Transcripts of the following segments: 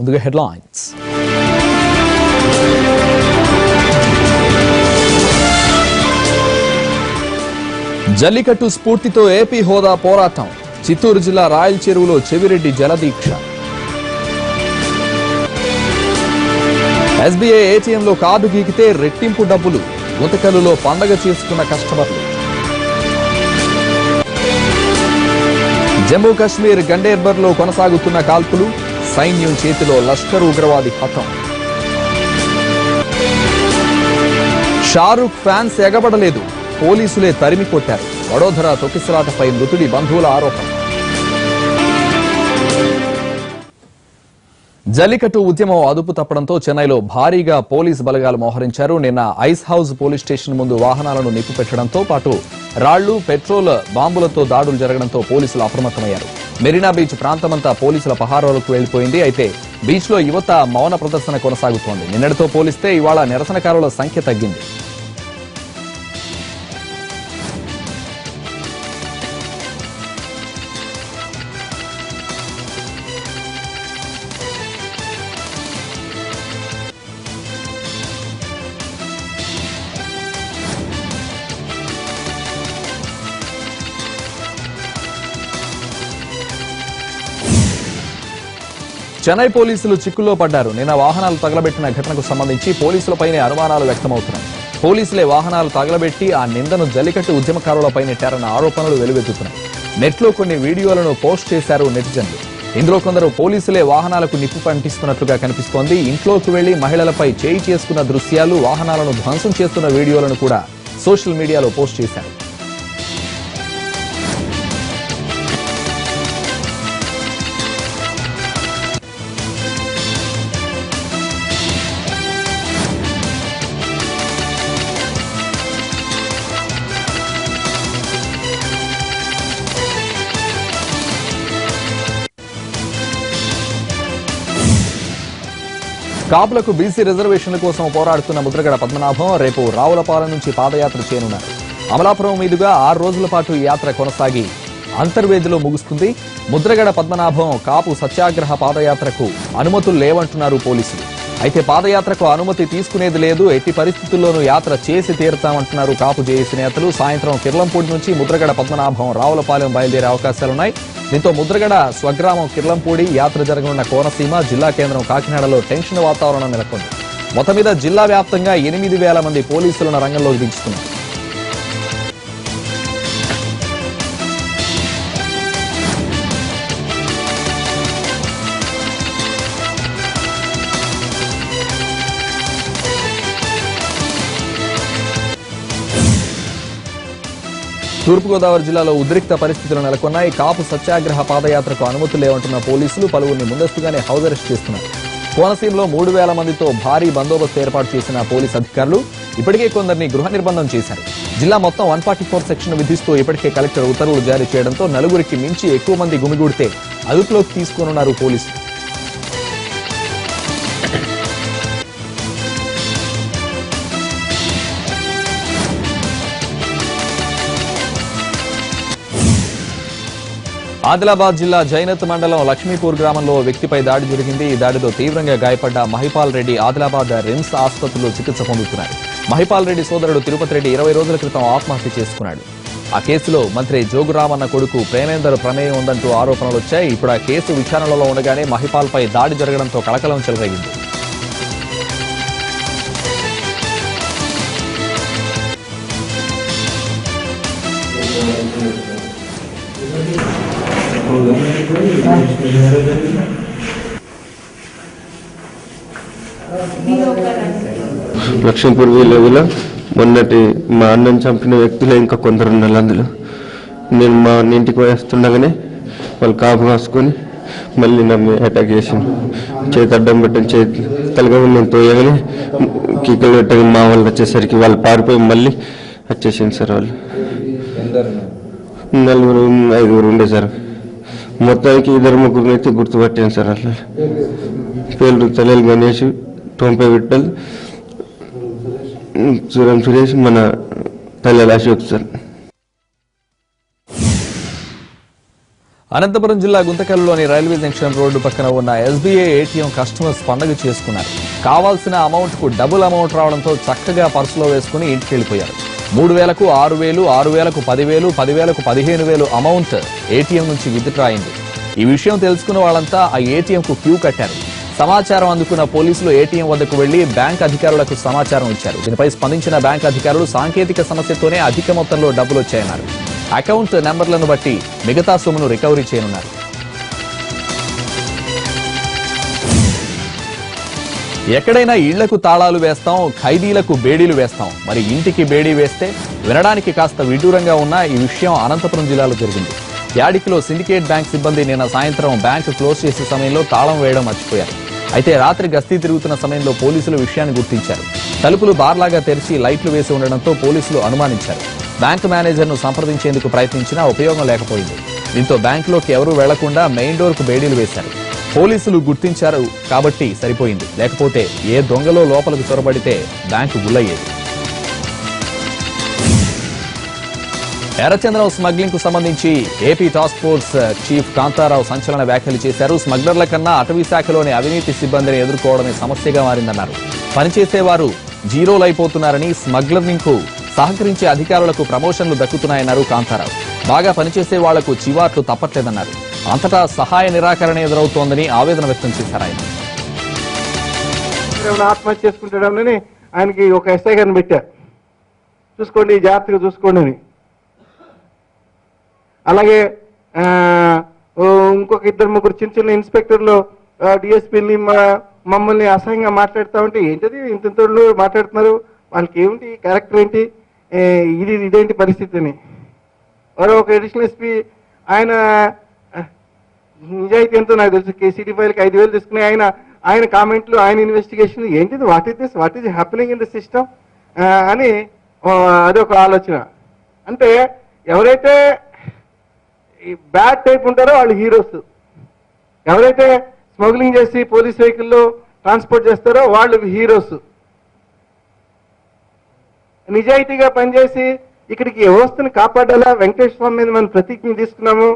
ముందుగా హెడ్లైన్స్. జల్లికట్టు స్ఫూర్తితో ఏపీ హోదా పోరాటం. చిత్తూరు జిల్లా రాయల్ చెరువులో చెవిరెడ్డి జలదీక్ష. ఎస్బీఐ ఏటీఎంలో కార్డు గీకితే రెట్టింపు డబ్బులు. గుంతకల్లులో పండగ చేసుకున్న కస్టమర్లు. జమ్మూ కాశ్మీర్ గండేర్బర్లో కొనసాగుతున్న కాల్పులు. సైన్యం చేతిలో లష్కర్ ఉగ్రవాది హతం. షారూక్ ఫ్యాన్స్ ఎగబడలేదు, పోలీసులే తరిమి కొట్టారు. వడోదర తొక్కిసలాటపై మృతుడి బంధువుల ఆరోపణ. జల్లికట్టు ఉద్యమం అదుపు తప్పడంతో చెన్నైలో భారీగా పోలీసు బలగాలు మోహరించారు. నిన్న ఐస్ హౌస్ పోలీస్ స్టేషన్ ముందు వాహనాలను నిప్పు పెట్టడంతో పాటు రాళ్లు, పెట్రోల్ బాంబులతో దాడులు జరగడంతో పోలీసులు అప్రమత్తమయ్యారు. మెరీనా బీచ్ ప్రాంతమంతా పోలీసుల పహారాలకు వెళ్లిపోయింది. అయితే బీచ్ లో యువత మౌన ప్రదర్శన కొనసాగుతోంది. నిన్నటితో పోలిస్తే ఇవాళ నిరసనకారుల సంఖ్య తగ్గింది. చెన్నై పోలీసులు చిక్కుల్లో పడ్డారు. నిన్న వాహనాలు తగలబెట్టిన ఘటనకు సంబంధించి పోలీసులపైనే అనుమానాలు వ్యక్తమవుతున్నాయి. పోలీసులే వాహనాలు తగలబెట్టి ఆ నిందను జల్లికట్టు ఉద్యమకారులపై నెట్టారన్న ఆరోపణలు వెలువెత్తుతున్నాయి. నెట్లో కొన్ని వీడియోలను పోస్ట్ చేశారు నెటిజన్లు. ఇందులో కొందరు పోలీసులే వాహనాలకు నిప్పు అంటిస్తున్నట్లుగా కనిపిస్తోంది. ఇంట్లోకి వెళ్లి మహిళలపై చేయి చేసుకున్న దృశ్యాలు, వాహనాలను ధ్వంసం చేస్తున్న వీడియోలను కూడా సోషల్ మీడియాలో పోస్ట్ చేశారు. కాపులకు బీసీ రిజర్వేషన్ల కోసం పోరాడుతున్న ముద్రగడ పద్మనాభం రేపు రావులపాలెం నుంచి పాదయాత్ర చేయనున్నారు. అమలాపురం మీదుగా 6 రోజుల పాటు ఈ యాత్ర కొనసాగి అంతర్వేదిలో ముగుస్తుంది. ముద్రగడ పద్మనాభం కాపు సత్యాగ్రహ పాదయాత్రకు అనుమతులు లేవంటున్నారు పోలీసులు. అయితే పాదయాత్రకు అనుమతి తీసుకునేది లేదు, ఎట్టి పరిస్థితుల్లోనూ యాత్ర చేసి తీరుతామంటున్నారు కాపు జేఏసీ నేతలు. సాయంత్రం కిర్లంపూడి నుంచి ముద్రగడ పద్మనాభం రావులపాలెం బయలుదేరే అవకాశాలున్నాయి. దీంతో ముద్రగడ స్వగ్రామం కిర్లంపూడి, యాత్ర జరగనున్న కోనసీమ, జిల్లా కేంద్రం కాకినాడలో టెన్షన్ వాతావరణం నెలకొంది. మొత్తం మీద జిల్లా వ్యాప్తంగా 8,000 మంది పోలీసులను రంగంలోకి దించుతున్నారు. తూర్పుగోదావరి జిల్లాలో ఉద్రిక్త పరిస్థితులు నెలకొన్నాయి. కాపు సత్యాగ్రహ పాదయాత్రకు అనుమతులు లేవంటున్న పోలీసులు పలువురిని ముందస్తుగానే హౌస్ అరెస్ట్ చేస్తున్నారు. కోనసీమలో 3,000 మందితో భారీ బందోబస్తు ఏర్పాటు చేసిన పోలీసు అధికారులు ఇప్పటికే కొందరిని గృహ నిర్బంధం చేశారు. జిల్లా మొత్తం 144 సెక్షన్ విధిస్తూ ఇప్పటికే కలెక్టర్ ఉత్తర్వులు జారీ చేయడంతో నలుగురికి మించి ఎక్కువ మంది గుమిగూడితే అదుపులోకి తీసుకోనున్నారు పోలీసులు. ఆదిలాబాద్ జిల్లా జైనత్ మండలం లక్ష్మీపూర్ గ్రామంలో వ్యక్తిపై దాడి జరిగింది. ఈ దాడిలో తీవ్రంగా గాయపడ్డ మహిపాల్ రెడ్డి ఆదిలాబాద్ రిమ్స్ ఆసుపత్రిలో చికిత్స పొందుతున్నారు. మహిపాల్ రెడ్డి సోదరుడు తిరుపతి రెడ్డి 20 రోజుల క్రితం ఆత్మహత్య చేసుకున్నాడు. ఆ కేసులో మంత్రి జోగురామన్న కొడుకు ప్రేమేందర్ ప్రమేయం ఉందంటూ ఆరోపణలు వచ్చాయి. ఇప్పుడు ఆ కేసు విచారణలో ఉండగానే మహిపాల్ పై దాడి జరగడంతో కలకలం చెలరేగింది. లక్ష్మీపూర్ విలేజ్లో మొన్నటి మా అన్నని చంపిన వ్యక్తులు ఇంకా కొందరు ఉన్నారు. అందులో నేను మా ఇంటికి వస్తుండగానే వాళ్ళు కాపు కాసుకొని మళ్ళీ నన్ను అటాక్ చేసింది. చేతి అడ్డం పెట్టని చేతి తలగా నేను తోయగానే కీకలు పెట్టగా మా వాళ్ళు వచ్చేసరికి వాళ్ళు పారిపోయి మళ్ళీ వచ్చేసింది సార్. వాళ్ళు 4-5 ఉండే సార్. మొత్తానికి 2-3 అయితే గుర్తుపట్టాను సార్. అట్లా పేర్లు తలేలు గణేష్, టొంపే విట్టల్, సురం సురేష్, మన తల్లెల అశోక్ సార్. అనంతపురం జిల్లా గుంతకల్లులోని రైల్వే జంక్షన్ రోడ్డు పక్కన ఉన్న ఎస్బీఐ ఏటీఎం కస్టమర్స్ పండుగ చేసుకున్నారు. కావాల్సిన అమౌంట్ కు డబుల్ అమౌంట్ రావడంతో చక్కగా పర్సులో వేసుకుని ఇంటికి వెళ్లిపోయారు. 3,000కు 6,000, 6,000కు 10,000, 10,000కు 15,000 అమౌంట్ ఏటీఎం నుంచి విత్డ్రా అయింది. ఈ విషయం తెలుసుకున్న వాళ్ళంతా ఆ ఏటీఎం కు క్యూ కట్టారు. సమాచారం అందుకున్న పోలీసులు ఏటీఎం వద్దకు వెళ్లి బ్యాంక్ అధికారులకు సమాచారం ఇచ్చారు. దీనిపై స్పందించిన బ్యాంక్ అధికారులు సాంకేతిక సమస్యతోనే అధిక మొత్తంలో డబ్బులు వచ్చాయన్నారు. అకౌంట్ నెంబర్లను బట్టి మిగతా సొమ్మును రికవరీ చేయనున్నారు. ఎక్కడైనా ఇళ్లకు తాళాలు వేస్తాం, ఖైదీలకు బేడీలు వేస్తాం. మరి ఇంటికి బేడీ వేస్తే వినడానికి కాస్త విడ్డూరంగా ఉన్న ఈ విషయం అనంతపురం జిల్లాలో జరిగింది. యాడికిలో సిండికేట్ బ్యాంక్ సిబ్బంది నిన్న సాయంత్రం బ్యాంకు క్లోజ్ చేసే సమయంలో తాళం వేయడం మర్చిపోయారు. అయితే రాత్రి గస్తీ తిరుగుతున్న సమయంలో పోలీసులు విషయాన్ని గుర్తించారు. తలుపులు బార్లాగా తెరిచి లైట్లు వేసి ఉండడంతో పోలీసులు అనుమానించారు. బ్యాంకు మేనేజర్ను సంప్రదించేందుకు ప్రయత్నించినా ఉపయోగం లేకపోయింది. దీంతో బ్యాంకులోకి ఎవరూ వెళ్లకుండా మెయిన్ డోర్ కు బేడీలు వేశారు. పోలీసులు గుర్తించారు కాబట్టి సరిపోయింది. లేకపోతే ఏ దొంగలో లోపలికి చొరబడితే బ్యాంకు గుల్లయ్యేది. ఎర్రచంద్రం స్మగ్లింగ్ కు సంబంధించి AP task force chief Kantharao సంచలన వ్యాఖ్యలు చేశారు. స్మగ్లర్ల కన్నా అటవీ శాఖలోని అవినీతి సిబ్బందిని ఎదుర్కోవడమే సమస్యగా మారిందన్నారు. పనిచేసేవారు జీరోలైపోతున్నారని, స్మగ్లరింగ్ కు సహకరించే అధికారులకు ప్రమోషన్లు దక్కుతున్నాయన్నారు కాంతారావు. బాగా పనిచేసే వాళ్లకు చివాట్లు తప్పట్లేదన్నారు. అంతటా సహాయ నిరాకరణ ఎదురవుతోందని ఆవేదన వ్యక్తం చేశారు. ఆయన ఆత్మహత్య చేసుకుంటాడని ఆయనకి ఒక ఎస్ఐ గారిని పెట్టారు, చూసుకోండి జాగ్రత్తగా చూసుకోండి అని. అలాగే ఇంకొక 2-3 చిన్న చిన్న ఇన్స్పెక్టర్లు డిఎస్పీని మమ్మల్ని అసహ్యంగా మాట్లాడుతూ ఉంటే ఏంటది ఇంతలో మాట్లాడుతున్నారు, వాళ్ళకి ఏమిటి క్యారెక్టర్ ఏంటి, ఇదేంటి పరిస్థితి అని. మరో ఒక అడిషనల్ ఎస్పీ ఆయన నిజాయితీ ఎంతో నాకు తెలుసు, కేసీడీ ఫైల్కి 5,000 తీసుకుని ఆయన కామెంట్లు, ఆయన ఇన్వెస్టిగేషన్ ఏంటిది, what is happening in the system అని అదొక ఆలోచన. అంటే ఎవరైతే బ్యాడ్ టైప్ ఉంటారో వాళ్ళు హీరోస్, ఎవరైతే స్మగ్లింగ్ చేసి పోలీస్ వెహికల్లో ట్రాన్స్పోర్ట్ చేస్తారో వాళ్ళు హీరోస్. నిజాయితీగా పనిచేసి ఇక్కడికి వ్యవస్థను కాపాడాలా, వెంకటేశ్వర స్వామి మీద మనం ప్రతిజ్ఞ తీసుకున్నాము,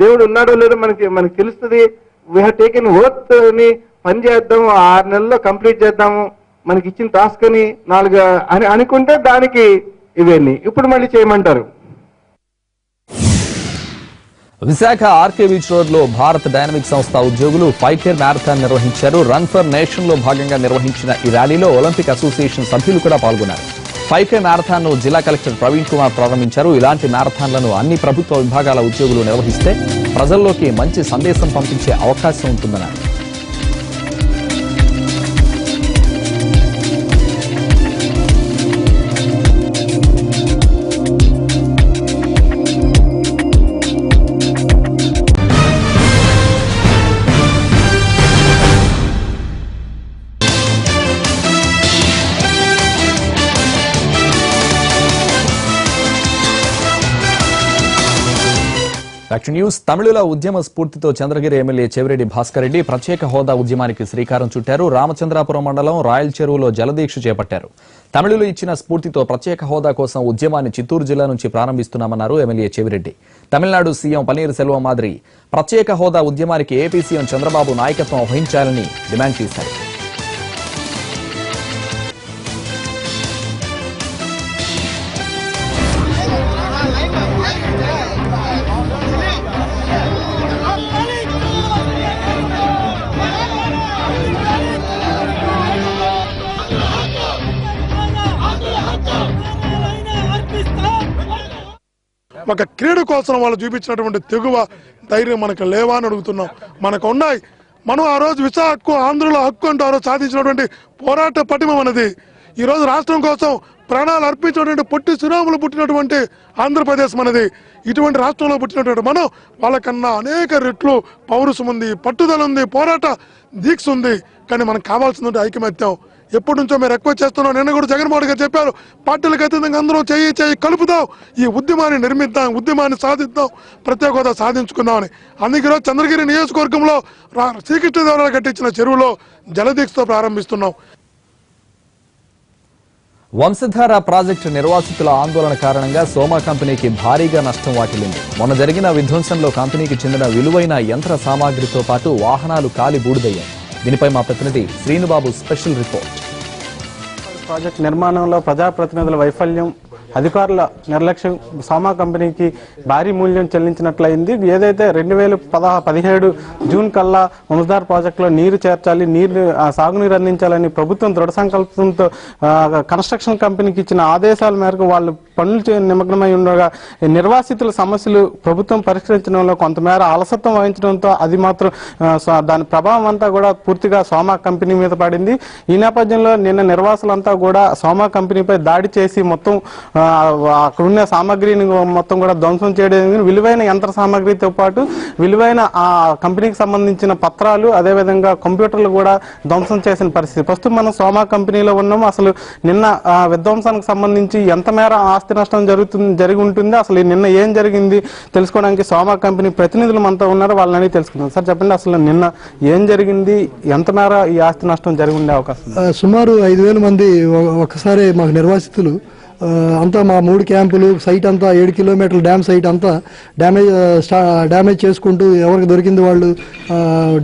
దేవుడు ఉన్నాడో లేదో మనకి తెలుస్తుంది, వీ హ్యావ్ టేకెన్ ఓత్ అని పని చేద్దాము, 6 నెలల్లో కంప్లీట్ చేద్దాము, మనకి ఇచ్చిన టాస్క్ అని 4 అని అనుకుంటే దానికి ఇవన్నీ ఇప్పుడు మళ్ళీ చేయమంటారు. విశాఖ ఆర్కే బీచ్ రోడ్ లో భారత్ డైనమిక్ సంస్థ ఉద్యోగులు 5K మ్యారథాన్ నిర్వహించారు. రన్ ఫర్ నేషన్ లో భాగంగా నిర్వహించిన ఈ ర్యాలీలో ఒలింపిక్ అసోసియేషన్ సభ్యులు కూడా పాల్గొన్నారు. 5K మ్యారథాన్ ను జిల్లా కలెక్టర్ ప్రవీణ్ కుమార్ ప్రారంభించారు. ఇలాంటి మ్యారథాన్లను అన్ని ప్రభుత్వ విభాగాల ఉద్యోగులు నిర్వహిస్తే ప్రజల్లోకి మంచి సందేశం పంపించే అవకాశం ఉంటుందన్నారు. Action news. తమిళుల ఉద్యమ స్ఫూర్తితో చంద్రగిరి ఎమ్మెల్యే చెవిరెడ్డి భాస్కర్ రెడ్డి ప్రత్యేక హోదా ఉద్యమానికి శ్రీకారం చుట్టారు. రామచంద్రాపురం మండలం రాయల్ చెరువులో జలదీక్ష చేపట్టారు. తమిళులు ఇచ్చిన స్ఫూర్తితో ప్రత్యేక హోదా కోసం ఉద్యమాన్ని చిత్తూరు జిల్లా నుంచి ప్రారంభిస్తున్నామన్నారు ఎమ్మెల్యే చెవిరెడ్డి. తమిళనాడు సీఎం పన్నీర్ సెల్వం మాదిరి ప్రత్యేక హోదా ఉద్యమానికి ఏపీ సీఎం చంద్రబాబు నాయకత్వం వహించాలని డిమాండ్ చేశారు. ఒక క్రీడ కోసం వాళ్ళు చూపించినటువంటి తెగువ ధైర్యం మనకు లేవా అని అడుగుతున్నాం. మనకు ఉన్నాయి. మనం ఆ రోజు విశాఖ హక్కు, ఆంధ్రలో హక్కు అంటూ ఆ రోజు సాధించినటువంటి పోరాట పటిమ మనది. ఈ రోజు రాష్ట్రం కోసం ప్రాణాలు అర్పించినటువంటి పొట్టి శ్రీరాములు పుట్టినటువంటి ఆంధ్రప్రదేశ్ మనది. ఇటువంటి రాష్ట్రంలో పుట్టినటువంటి మనం వాళ్ళకన్నా అనేక రెట్లు పౌరుషం ఉంది, పట్టుదల ఉంది, పోరాట దీక్ష ఉంది. కానీ మనకు కావాల్సిందంటే ఐకమత్యం. ఎప్పటి నుంచో మేము రిక్వెస్ట్ చేస్తున్నాం. నిన్న కూడా జగన్మోహన్ గారు చెప్పారు, పార్టీలకు అతీతంగా అందరం చేయి కలుపుదాం, ఈ ఉద్యమాన్ని నిర్మిద్దాం, ఉద్యమాన్ని సాధిద్దాం, ప్రత్యేక హోదా సాధించుకుందామని. అందుకే చంద్రగిరి నియోజకవర్గంలో శ్రీకృష్ణదేవరాయలు కట్టించిన చెరువులో జలదీక్షతో ప్రారంభిస్తున్నాం. వంశధార ప్రాజెక్టు నిర్వాసితుల ఆందోళన కారణంగా సోమా కంపెనీకి భారీగా నష్టం వాటిల్లింది. మొన్న జరిగిన విధ్వంసంలో కంపెనీకి చెందిన విలువైన యంత్ర సామాగ్రితో పాటు వాహనాలు కాలి బూడిదయ్యాయి. దీనిపై మా ప్రతినిధి శ్రీనుబాబు స్పెషల్ రిపోర్ట్. ప్రాజెక్ట్ నిర్మాణంలో ప్రజాప్రతినిధుల వైఫల్యం, అధికారుల నిర్లక్ష్యం సోమా కంపెనీకి భారీ మూల్యం చెల్లించినట్లయింది. ఏదైతే 2017 జూన్ కల్లా వంశధార ప్రాజెక్టులో నీరు చేర్చాలి, సాగునీరు అందించాలని ప్రభుత్వం దృఢ సంకల్పంతో కన్స్ట్రక్షన్ కంపెనీకి ఇచ్చిన ఆదేశాల మేరకు వాళ్ళు పనులు నిమగ్నమై ఉండగా నిర్వాసితుల సమస్యలు ప్రభుత్వం పరిష్కరించడంలో కొంతమేర అలసత్వం వహించడంతో అది మాత్రం దాని ప్రభావం అంతా కూడా పూర్తిగా సోమా కంపెనీ మీద పడింది. ఈ నేపథ్యంలో నిన్న నిర్వాసులంతా కూడా సోమా కంపెనీపై దాడి చేసి మొత్తం అక్కడ ఉన్న సామాగ్రిని మొత్తం కూడా ధ్వంసం చేయడం, విలువైన యంత్ర సామాగ్రితో పాటు విలువైన ఆ కంపెనీకి సంబంధించిన పత్రాలు, అదేవిధంగా కంప్యూటర్లు కూడా ధ్వంసం చేసిన పరిస్థితి. ప్రస్తుతం మనం సోమా కంపెనీలో ఉన్నాము. అసలు నిన్న విధ్వంసానికి సంబంధించి ఎంత మేర ఆస్తి నష్టం జరిగి ఉంటుంది, అసలు నిన్న ఏం జరిగింది తెలుసుకోవడానికి సోమా కంపెనీ ప్రతినిధులు మనతో ఉన్నారు. వాళ్ళని తెలుసుకుందాం. సార్ చెప్పండి, అసలు నిన్న ఏం జరిగింది, ఎంత మేర ఈ ఆస్తి నష్టం జరిగి ఉండే అవకాశం? సుమారు 5,000 మంది ఒకసారి మాకు నిర్వాసితులు అంతా మా 3 క్యాంపులు సైట్ అంతా 7 కిలోమీటర్ల డ్యామ్ సైట్ అంతా డ్యామేజ్ చేసుకుంటూ ఎవరికి దొరికింది వాళ్ళు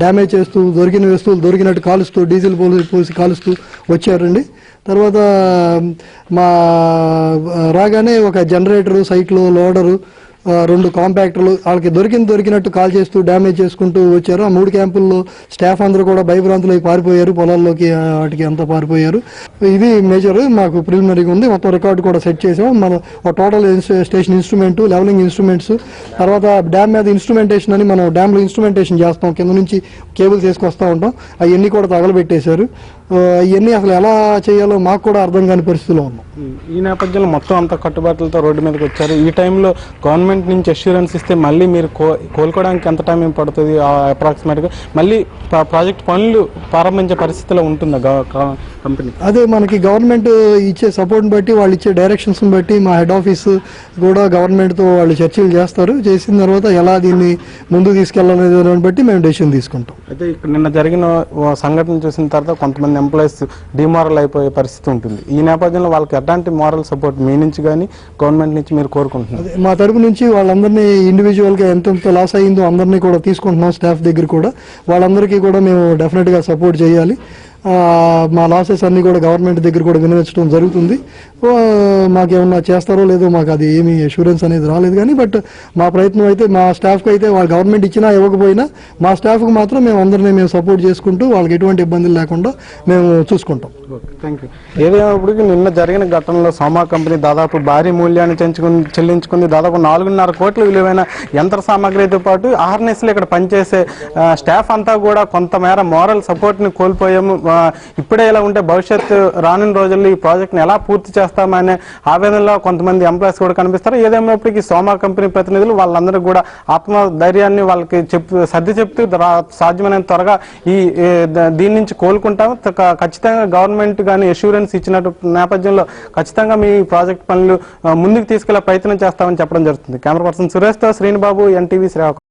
డ్యామేజ్ చేస్తూ దొరికిన వస్తువులు దొరికినట్టు కాలుస్తూ డీజిల్ పోసి కాలుస్తూ వచ్చారండి. తర్వాత మా రాగానే ఒక జనరేటరు, సైట్లో లోడరు, 2 కాంపాక్టర్లు వాళ్ళకి దొరికినట్టు కాల్ చేస్తూ డ్యామేజ్ చేసుకుంటూ వచ్చారు. ఆ 3 క్యాంపుల్లో స్టాఫ్ అందరూ కూడా భయభ్రాంతులై పారిపోయారు, పొలాల్లోకి వాటికి అంతా పారిపోయారు. ఇది మేజర్ మాకు ప్రిలిమినరీగా ఉంది. మొత్తం రికార్డు కూడా సెట్ చేసాం. మనం total station instrument, leveling instruments, తర్వాత డ్యామ్ మీద ఇన్స్ట్రుమెంటేషన్ అని మనం డ్యామ్లో ఇన్స్ట్రుమెంటేషన్ చేస్తాం, కింద నుంచి కేబుల్స్ వేసుకొస్తూ ఉంటాం. అవన్నీ కూడా తగలబెట్టేశారు. ఇవన్నీ అసలు ఎలా చేయాలో మాకు కూడా అర్థం కాని పరిస్థితిలో ఉన్నాం. ఈ నేపథ్యంలో మొత్తం అంతా కట్టుబాట్లతో రోడ్డు మీదకి వచ్చారు. ఈ టైంలో గవర్నమెంట్ నుంచి అష్యూరెన్స్ ఇస్తే మళ్ళీ మీరు కోలుకోవడానికి ఎంత టైం పడుతుంది అప్రాక్సిమేట్గా? మళ్ళీ ప్రాజెక్ట్ పనులు ప్రారంభించే పరిస్థితిలో ఉంటుందా కంపెనీ? అదే మనకి గవర్నమెంట్ ఇచ్చే సపోర్ట్ని బట్టి, వాళ్ళు ఇచ్చే డైరెక్షన్స్ని బట్టి మా హెడ్ ఆఫీస్ కూడా గవర్నమెంట్తో వాళ్ళు చర్చలు చేస్తారు. చేసిన తర్వాత ఎలా దీన్ని ముందుకు తీసుకెళ్లాలనే దాన్ని బట్టి మేము డెసిషన్ తీసుకుంటాం. అయితే ఇక్కడ నిన్న జరిగిన సంఘటన చూసిన తర్వాత కొంతమంది ఎంప్లాయీస్ డిమారల్ అయిపోయే పరిస్థితి ఉంటుంది. ఈ నేపథ్యంలో వాళ్ళకి ఎలాంటి మారల్ సపోర్ట్ మీ నుంచి కానీ గవర్నమెంట్ నుంచి మీరు కోరుకుంటున్నారు? మా తరపు నుంచి వాళ్ళందరినీ ఇండివిజువల్గా ఎంతెంత లాస్ అయ్యిందో అందరినీ కూడా తీసుకుంటున్నాం. స్టాఫ్ దగ్గర కూడా వాళ్ళందరికీ కూడా మేము డెఫినెట్గా సపోర్ట్ చేయాలి. మా లాసెస్ అన్ని కూడా గవర్నమెంట్ దగ్గర కూడా వినియోగించడం జరుగుతుంది. మాకేమన్నా చేస్తారో లేదో మాకు అది ఏమీ అష్యూరెన్స్ అనేది రాలేదు. కానీ బట్ మా ప్రయత్నం అయితే మా స్టాఫ్కి అయితే వాళ్ళు గవర్నమెంట్ ఇచ్చినా ఇవ్వకపోయినా మా స్టాఫ్కి మాత్రం మేము అందరినీ మేము సపోర్ట్ చేసుకుంటూ వాళ్ళకి ఎటువంటి ఇబ్బందులు లేకుండా మేము చూసుకుంటాం. Thank you. ఏదేమైనప్పటికీ నిన్న జరిగిన ఘటనలో సోమా కంపెనీ దాదాపు భారీ మూల్యాన్ని చెల్లించుకుంది. దాదాపు 4.5 కోట్ల విలువైన యంత్ర సామాగ్రితో పాటు ఆర్ఎన్ఎస్లు ఇక్కడ పనిచేసే స్టాఫ్ అంతా కూడా కొంతమేర మోరల్ సపోర్ట్ని కోల్పోయాము. ఇప్పుడే ఇలా ఉంటే భవిష్యత్తు రానున్న రోజుల్లో ఈ ప్రాజెక్ట్ని ఎలా పూర్తి చేస్తామనే ఆవేదనలో కొంతమంది ఎంప్లాయీస్ కూడా కనిపిస్తారు. ఏదేమైనప్పటికీ సోమా కంపెనీ ప్రతినిధులు వాళ్ళందరూ కూడా ఆత్మధైర్యాన్ని వాళ్ళకి సర్ది చెప్తూ సాధ్యమైనంత త్వరగా దీని నుంచి కోలుకుంటాం, ఖచ్చితంగా గవర్నమెంట్ కానీ అష్యూరెన్స్ ఇచ్చిన నేపథ్యంలో ఖచ్చితంగా మీ ప్రాజెక్ట్ పనులు ముందుకు తీసుకెళ్లే ప్రయత్నం చేస్తామని చెప్పడం జరుగుతుంది. కెమెరా పర్సన్ సురేష్తో శ్రీనుబాబు, NTV శ్రీకాకుళం.